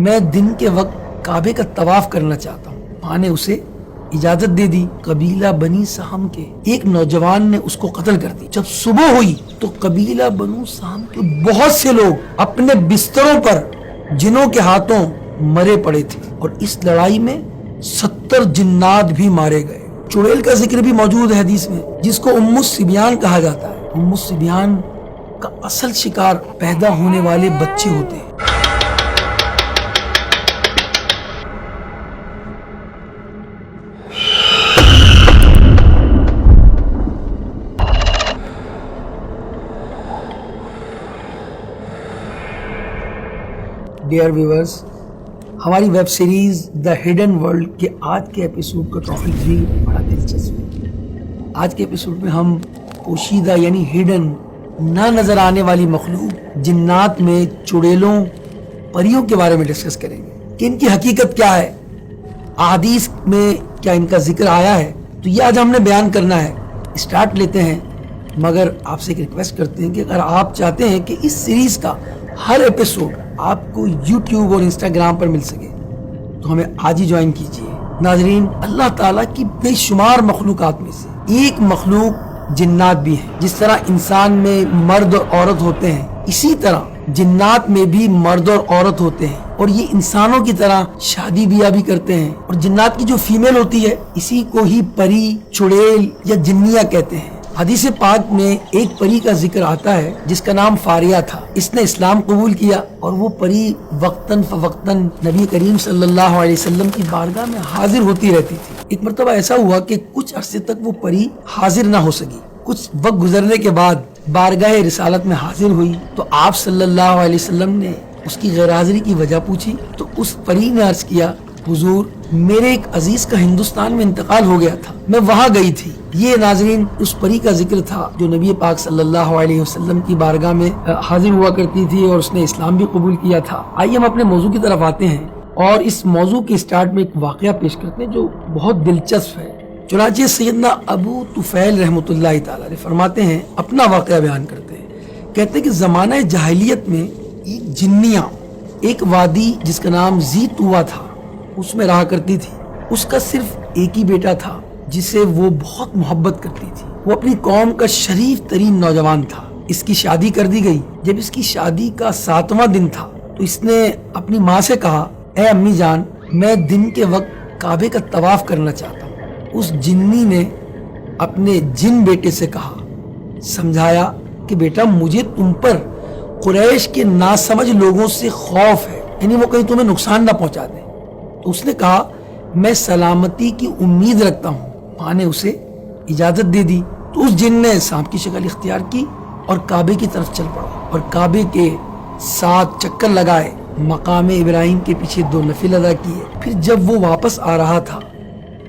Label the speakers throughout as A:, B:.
A: میں دن کے وقت کعبے کا طواف کرنا چاہتا ہوں۔ ماں نے اسے اجازت دے دی۔ قبیلہ بنی سہم کے ایک نوجوان نے اس کو قتل کر دی۔ جب صبح ہوئی تو قبیلہ بنو سہم کے بہت سے لوگ اپنے بستروں پر جنوں کے ہاتھوں مرے پڑے تھے، اور اس لڑائی میں 70 جنات بھی مارے گئے۔ چڑیل کا ذکر بھی موجود ہے حدیث میں، جس کو ام الصبیان کہا جاتا ہے۔ ام الصبیان کا اصل شکار پیدا ہونے والے بچے ہوتے ہیں۔ ڈیئر ویورز، ہماری web series the hidden world کے آج کے ایپیسوڈ کا ٹاپک بھی بڑا دلچسپ ہے۔ آج کے ایپیسوڈ میں ہم پوشیدہ یعنی ہڈن، نہ نظر آنے والی مخلوق، جنات میں چڑیلوں، پریوں کے بارے میں ڈسکس کریں گے کہ ان کی حقیقت کیا ہے، احادیث میں کیا ان کا ذکر آیا ہے۔ تو یہ آج ہم نے بیان کرنا ہے۔ اسٹارٹ لیتے ہیں، مگر آپ سے ایک ریکویسٹ کرتے ہیں کہ اگر آپ چاہتے ہیں کہ اس سیریز کا ہر ایپیسوڈ آپ کو یوٹیوب اور انسٹاگرام پر مل سکے تو ہمیں آج ہی جوائن کیجیے۔ ناظرین، اللہ تعالیٰ کی بے شمار مخلوقات میں سے ایک مخلوق جنات بھی ہیں۔ جس طرح انسان میں مرد اور عورت ہوتے ہیں، اسی طرح جنات میں بھی مرد اور عورت ہوتے ہیں، اور یہ انسانوں کی طرح شادی بیاہ بھی کرتے ہیں۔ اور جنات کی جو فیمیل ہوتی ہے، اسی کو ہی پری، چڑیل یا جنیہ کہتے ہیں۔ حدیث پاک میں ایک پری کا ذکر آتا ہے جس کا نام فاریہ تھا۔ اس نے اسلام قبول کیا، اور وہ پری وقتاً فوقتاً نبی کریم صلی اللہ علیہ وسلم کی بارگاہ میں حاضر ہوتی رہتی تھی۔ ایک مرتبہ ایسا ہوا کہ کچھ عرصے تک وہ پری حاضر نہ ہو سکی۔ کچھ وقت گزرنے کے بعد بارگاہ رسالت میں حاضر ہوئی تو آپ صلی اللہ علیہ وسلم نے اس کی غیر حاضری کی وجہ پوچھی تو اس پری نے عرض کیا، حضور، میرے ایک عزیز کا ہندوستان میں انتقال ہو گیا تھا، میں وہاں گئی تھی۔ یہ ناظرین اس پری کا ذکر تھا جو نبی پاک صلی اللہ علیہ وسلم کی بارگاہ میں حاضر ہوا کرتی تھی، اور اس نے اسلام بھی قبول کیا تھا۔ آئیے ہم اپنے موضوع کی طرف آتے ہیں، اور اس موضوع کے اسٹارٹ میں ایک واقعہ پیش کرتے ہیں جو بہت دلچسپ ہے۔ چنانچہ سیدنا ابو طفیل رحمۃ اللہ تعالی علیہ فرماتے ہیں، اپنا واقعہ بیان کرتے ہیں، کہتے ہیں کہ زمانہ جاہلیت میں ایک جنیہ ایک وادی جس کا نام ذی طویٰ تھا، اس میں رہا کرتی تھی۔ اس کا صرف ایک ہی بیٹا تھا جسے وہ بہت محبت کرتی تھی۔ وہ اپنی قوم کا شریف ترین نوجوان تھا۔ اس کی شادی کر دی گئی۔ جب اس کی شادی کا 7واں دن تھا تو اس نے اپنی ماں سے کہا، اے امی جان، میں دن کے وقت کعبے کا طواف کرنا چاہتا ہوں۔ اس جنی نے اپنے جن بیٹے سے کہا، سمجھایا کہ بیٹا، مجھے تم پر قریش کے ناسمجھ لوگوں سے خوف ہے، یعنی وہ کہیں تمہیں نقصان نہ پہنچا دیں۔ تو اس نے کہا، میں سلامتی کی امید رکھتا ہوں۔ ماں نے اسے اجازت دے دی تو اس جن نے سانپ کی شکل اختیار کی اور کعبے کی طرف چل پڑا، اور کعبے کے 7 چکر لگائے، مقام ابراہیم کے پیچھے 2 نفل ادا کیے۔ پھر جب وہ واپس آ رہا تھا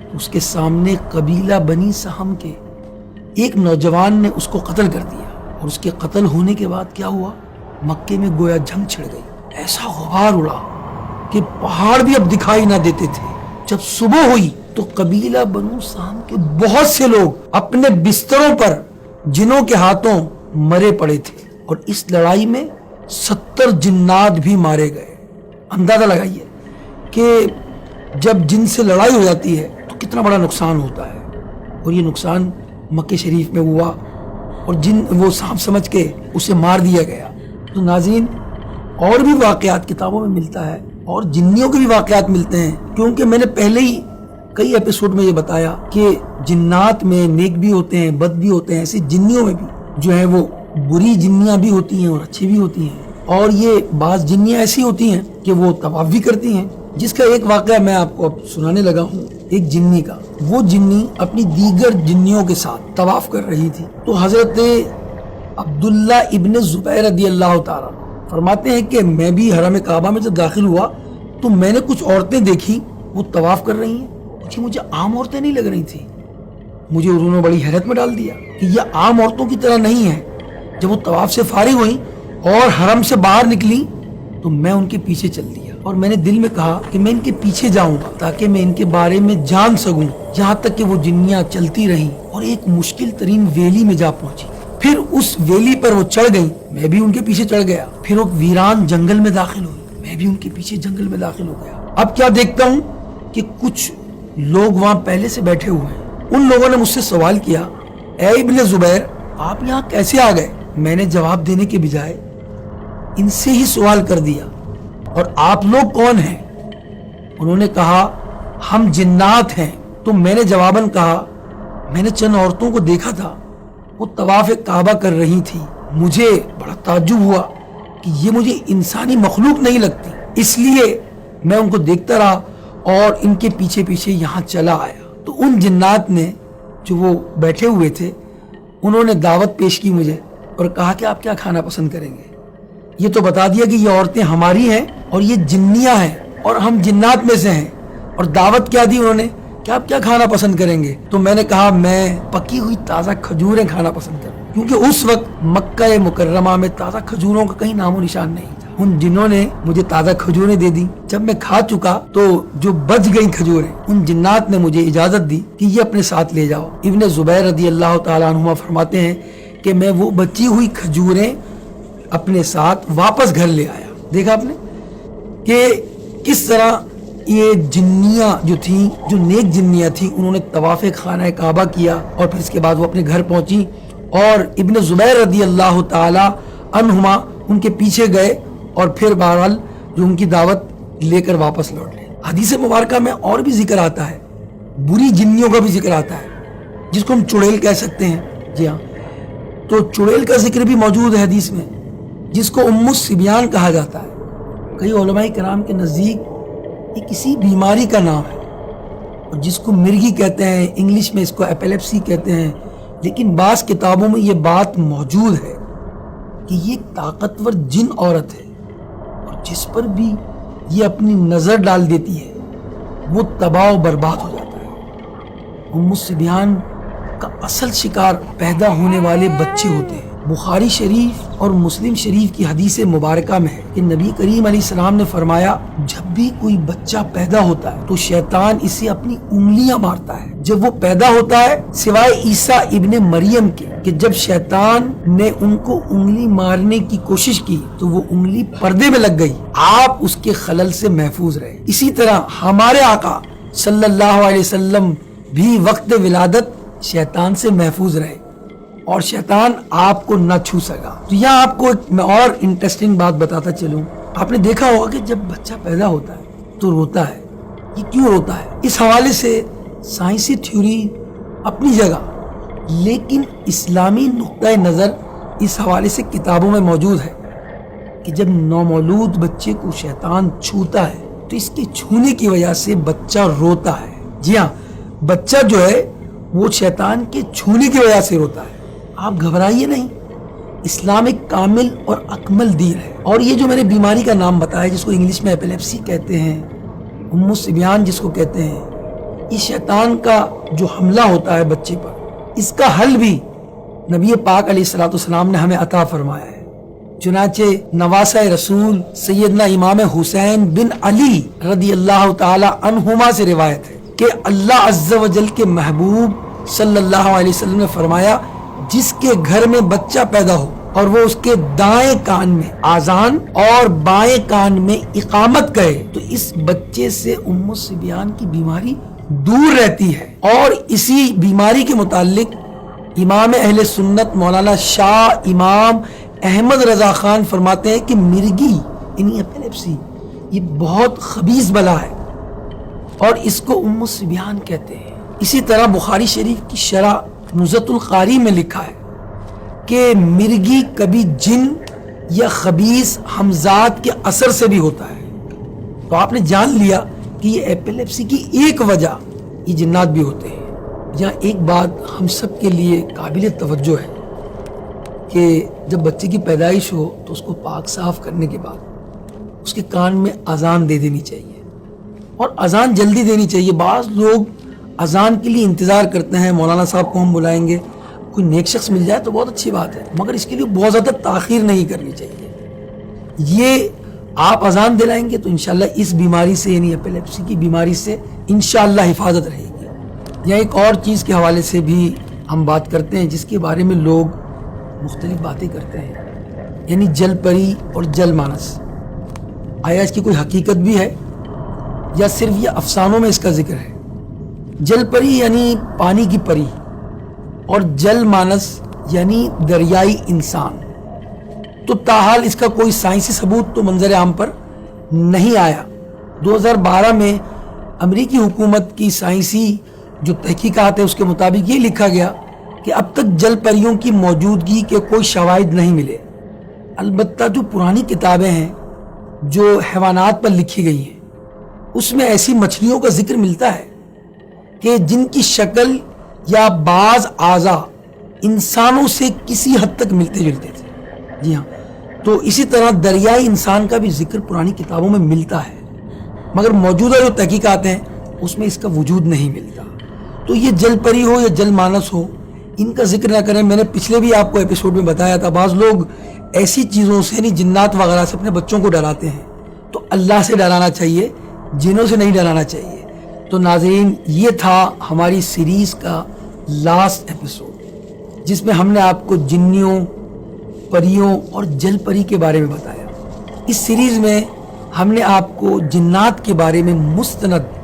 A: تو اس کے سامنے قبیلہ بنی سہم کے ایک نوجوان نے اس کو قتل کر دیا، اور اس کے قتل ہونے کے بعد کیا ہوا، مکے میں گویا جنگ چھڑ گئی۔ ایسا غبار اڑا کہ پہاڑ بھی اب دکھائی نہ دیتے تھے۔ جب صبح ہوئی تو قبیلہ بنو سہم کے بہت سے لوگ اپنے بستروں پر جنوں کے ہاتھوں مرے پڑے تھے، اور اس لڑائی میں 70 جنات بھی مارے گئے۔ اندازہ لگائیے کہ جب جن سے لڑائی ہو جاتی ہے تو کتنا بڑا نقصان ہوتا ہے، اور یہ نقصان مکہ شریف میں ہوا، اور جن وہ سانپ سمجھ کے اسے مار دیا گیا۔ تو ناظرین، اور بھی واقعات کتابوں میں ملتا ہے، اور جنیوں کے بھی واقعات ملتے ہیں، کیونکہ میں نے پہلے ہی کئی ایپیسوڈ میں یہ بتایا کہ جنات میں نیک بھی ہوتے ہیں، بد بھی ہوتے ہیں، ایسے جنیوں میں بھی جو ہے وہ بری جنیاں بھی ہوتی ہیں اور اچھی بھی ہوتی ہیں۔ اور یہ بعض جنیاں ایسی ہوتی ہیں کہ وہ طواف بھی کرتی ہیں، جس کا ایک واقعہ میں آپ کو اب سنانے لگا ہوں۔ ایک جنی کا، وہ جنی اپنی دیگر جنیوں کے ساتھ طواف کر رہی تھی تو حضرت عبداللہ ابن زبیر رضی اللہ تعالیٰ فرماتے ہیں کہ میں بھی حرم کعبہ میں جب داخل ہوا تو میں نے کچھ عورتیں دیکھی، وہ طواف کر رہی ہیں۔ مجھے عام عورتیں نہیں لگ رہی تھیں۔ مجھے انہوں نے بڑی حیرت میں ڈال دیا کہ یہ عام عورتوں کی طرح نہیں ہے۔ جب وہ طواف سے فارغ ہوئی اور حرم سے باہر نکلی تو میں ان کے پیچھے چل دیا، اور میں نے دل میں کہا کہ میں ان کے پیچھے جاؤں گا تاکہ میں ان کے بارے میں جان سکوں، یہاں تک کہ وہ جنیاں چلتی رہیں اور ایک مشکل ترین ویلی میں جا پہنچی۔ پھر اس ویلی پر وہ چڑھ گئی، میں بھی ان کے پیچھے چڑھ گیا۔ پھر وہ ویران جنگل میں داخل ہوئی، میں بھی ان کے پیچھے جنگل میں داخل ہو گیا۔ اب کیا دیکھتا ہوں کہ کچھ لوگ وہاں پہلے سے بیٹھے ہوئے ہیں۔ ان لوگوں نے مجھ سے سوال کیا، اے ابن زبیر آپ یہاں کیسے آ گئے؟ میں نے جواب دینے کے بجائے ان سے ہی سوال کر دیا، اور آپ لوگ کون ہیں؟ انہوں نے کہا ہم جنات ہیں۔ تو میں نے جواباً کہا میں نے چند عورتوں کو دیکھا تھا، وہ طواف کعبہ کر رہی تھی، مجھے بڑا تعجب ہوا کہ یہ مجھے انسانی مخلوق نہیں لگتی، اس لیے میں ان کو دیکھتا رہا اور ان کے پیچھے پیچھے یہاں چلا آیا۔ تو ان جنات نے جو وہ بیٹھے ہوئے تھے انہوں نے دعوت پیش کی مجھے اور کہا کہ آپ کیا کھانا پسند کریں گے؟ یہ تو بتا دیا کہ یہ عورتیں ہماری ہیں اور یہ جنیاں ہیں اور ہم جنات میں سے ہیں، اور دعوت کیا دی انہوں نے کہ آپ کیا کھانا پسند کریں گے؟ تو میں نے کہا میں پکی ہوئی تازہ کھجوریں کھانا پسند کروں، کیونکہ اس وقت مکہ مکرمہ میں تازہ کھجوروں کا کہیں نام و نشان نہیں تھا۔ ان جنوں نے مجھے تازہ کھجوریں دے دی۔ جب میں کھا چکا تو جو بچ گئی کھجوریں، ان جنات نے مجھے اجازت دی کہ یہ اپنے ساتھ لے جاؤ۔ ابن زبیر رضی اللہ تعالیٰ عنہما فرماتے ہیں کہ میں وہ بچی ہوئی کھجوریں اپنے ساتھ واپس گھر لے آیا۔ دیکھا آپ نے کہ کس طرح یہ جنیاں جو تھیں، جو نیک جنیاں تھیں، انہوں نے طواف خانہ کعبہ کیا اور پھر اس کے بعد وہ اپنے گھر پہنچی، اور ابن زبیر رضی اللہ تعالی عنہما ان کے پیچھے گئے اور پھر بہرحال جو ان کی دعوت لے کر واپس لوٹ لے۔ حدیث مبارکہ میں اور بھی ذکر آتا ہے، بری جنیوں کا بھی ذکر آتا ہے جس کو ہم چڑیل کہہ سکتے ہیں۔ جی ہاں، تو چڑیل کا ذکر بھی موجود ہے حدیث میں، جس کو ام الصبیان کہا جاتا ہے۔ کئی علماء کرام کے نزدیک یہ کسی بیماری کا نام ہے، اور جس کو مرگی کہتے ہیں، انگلش میں اس کو ایپیلیپسی کہتے ہیں، لیکن بعض کتابوں میں یہ بات موجود ہے کہ یہ طاقتور جن عورت ہے، اور جس پر بھی یہ اپنی نظر ڈال دیتی ہے وہ تباہ و برباد ہو جاتا ہے۔ ام الصبیان کا اصل شکار پیدا ہونے والے بچے ہوتے ہیں۔ بخاری شریف اور مسلم شریف کی حدیث مبارکہ میں ہے کہ نبی کریم علیہ السلام نے فرمایا جب بھی کوئی بچہ پیدا ہوتا ہے تو شیطان اسے اپنی انگلیاں مارتا ہے۔ جب وہ پیدا ہوتا ہے سوائے عیسیٰ ابن مریم کے، کہ جب شیطان نے ان کو انگلی مارنے کی کوشش کی تو وہ انگلی پردے میں لگ گئی، آپ اس کے خلل سے محفوظ رہے۔ اسی طرح ہمارے آقا صلی اللہ علیہ وسلم بھی وقت ولادت شیطان سے محفوظ رہے اور شیطان آپ کو نہ چھو سکا۔ تو یہاں آپ کو میں اور انٹرسٹنگ بات بتاتا چلوں، آپ نے دیکھا ہوگا کہ جب بچہ پیدا ہوتا ہے تو روتا ہے، یہ کیوں روتا ہے؟ اس حوالے سے سائنسی تھیوری اپنی جگہ، لیکن اسلامی نقطۂ نظر اس حوالے سے کتابوں میں موجود ہے کہ جب نومولود بچے کو شیطان چھوتا ہے تو اس کے چھونے کی وجہ سے بچہ روتا ہے۔ جی ہاں، بچہ جو ہے وہ شیطان کے چھونے کی وجہ سے روتا ہے۔ آپ گھبرائیے نہیں، اسلام ایک کامل اور اکمل دین ہے، اور یہ جو میں نے بیماری کا نام بتایا جس کو انگلش میں ایپیلیپسی کہتے ہیں، ام الصبیان جس کو کہتے ہیں، یہ شیطان کا جو حملہ ہوتا ہے بچے پر، اس کا حل بھی نبی پاک علیہ الصلوۃ والسلام نے ہمیں عطا فرمایا ہے۔ چنانچہ نواسہ رسول سیدنا امام حسین بن علی رضی اللہ تعالی عنہما سے روایت ہے کہ اللہ عز و جل کے محبوب صلی اللہ علیہ وسلم نے فرمایا جس کے گھر میں بچہ پیدا ہو اور وہ اس کے دائیں کان میں آذان اور بائیں کان میں اقامت کہے تو اس بچے سے ام الصبیان کی بیماری دور رہتی ہے۔ اور اسی بیماری کے متعلق امام اہل سنت مولانا شاہ امام احمد رضا خان فرماتے ہیں کہ مرگی یعنی ایپیلیپسی یہ بہت خبیث بلا ہے اور اس کو ام الصبیان کہتے ہیں۔ اسی طرح بخاری شریف کی شرح نزہۃ القاری میں لکھا ہے کہ مرگی کبھی جن یا خبیث حمزات کے اثر سے بھی ہوتا ہے۔ تو آپ نے جان لیا کہ یہ ایپیلیپسی کی ایک وجہ یہ جنات بھی ہوتے ہیں۔ یہاں ایک بات ہم سب کے لیے قابل توجہ ہے کہ جب بچے کی پیدائش ہو تو اس کو پاک صاف کرنے کے بعد اس کے کان میں اذان دے دینی چاہیے، اور اذان جلدی دینی چاہیے۔ بعض لوگ اذان کے لیے انتظار کرتے ہیں، مولانا صاحب کو ہم بلائیں گے، کوئی نیک شخص مل جائے تو بہت اچھی بات ہے، مگر اس کے لیے بہت زیادہ تاخیر نہیں کرنی چاہیے۔ یہ آپ اذان دلائیں گے تو انشاءاللہ اس بیماری سے یعنی ایپیلیپسی کی بیماری سے انشاءاللہ حفاظت رہے گی۔ یا ایک اور چیز کے حوالے سے بھی ہم بات کرتے ہیں جس کے بارے میں لوگ مختلف باتیں کرتے ہیں، یعنی جل پری اور جل مانس۔ آیا اس کی کوئی حقیقت بھی ہے یا صرف یہ افسانوں میں اس کا ذکر ہے؟ جل پری یعنی پانی کی پری، اور جل مانس یعنی دریائی انسان. تو تاحال اس کا کوئی سائنسی ثبوت تو منظر عام پر نہیں آیا. 2012 میں امریکی حکومت کی سائنسی جو تحقیقات ہے اس کے مطابق یہ لکھا گیا کہ اب تک جل پریوں کی موجودگی کے کوئی شواہد نہیں ملے. البتہ جو پرانی کتابیں ہیں جو حیوانات پر لکھی گئی ہیں اس میں ایسی مچھلیوں کا ذکر ملتا ہے کہ جن کی شکل یا بعض اعضاء انسانوں سے کسی حد تک ملتے جلتے تھے. جی ہاں، تو اسی طرح دریائی انسان کا بھی ذکر پرانی کتابوں میں ملتا ہے، مگر موجودہ جو تحقیقات ہیں اس میں اس کا وجود نہیں ملتا. تو یہ جل پری ہو یا جل مانس ہو، ان کا ذکر نہ کریں. میں نے پچھلے بھی آپ کو ایپیسوڈ میں بتایا تھا، بعض لوگ ایسی چیزوں سے یعنی جنات وغیرہ سے اپنے بچوں کو ڈراتے ہیں. تو اللہ سے ڈرانا چاہیے، جنوں سے نہیں ڈرانا چاہیے. تو ناظرین، یہ تھا ہماری سیریز کا لاسٹ ایپیسوڈ جس میں ہم نے آپ کو جنیوں، پریوں اور جل پری کے بارے میں بتایا. اس سیریز میں ہم نے آپ کو جنات کے بارے میں مستند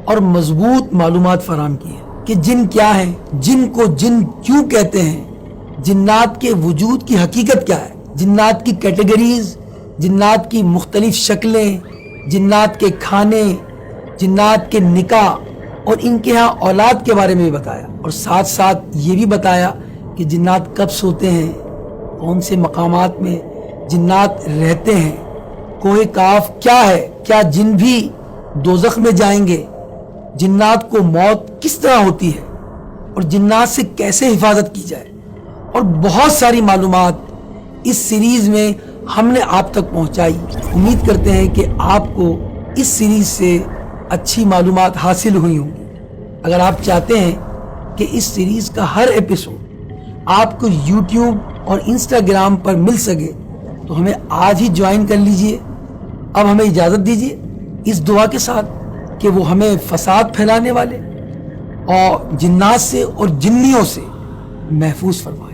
A: اور مضبوط معلومات فراہم کی ہیں کہ جن کیا ہیں، جن کو جن کیوں کہتے ہیں، جنات کے وجود کی حقیقت کیا ہے، جنات کی کیٹیگریز، جنات کی مختلف شکلیں، جنات کے کھانے، جنات کے نکاح اور ان کے ہاں اولاد کے بارے میں بھی بتایا. اور ساتھ ساتھ یہ بھی بتایا کہ جنات کب سوتے ہیں، کون سے مقامات میں جنات رہتے ہیں، کوہ کاف کیا ہے، کیا جن بھی دوزخ میں جائیں گے، جنات کو موت کس طرح ہوتی ہے اور جنات سے کیسے حفاظت کی جائے، اور بہت ساری معلومات اس سیریز میں ہم نے آپ تک پہنچائی. امید کرتے ہیں کہ آپ کو اس سیریز سے اچھی معلومات حاصل ہوئی ہوں گی. اگر آپ چاہتے ہیں کہ اس سیریز کا ہر ایپیسوڈ آپ کو یوٹیوب اور انسٹاگرام پر مل سکے تو ہمیں آج ہی جوائن کر لیجئے. اب ہمیں اجازت دیجئے اس دعا کے ساتھ کہ وہ ہمیں فساد پھیلانے والے اور جنات سے اور جنیوں سے محفوظ فرمائے.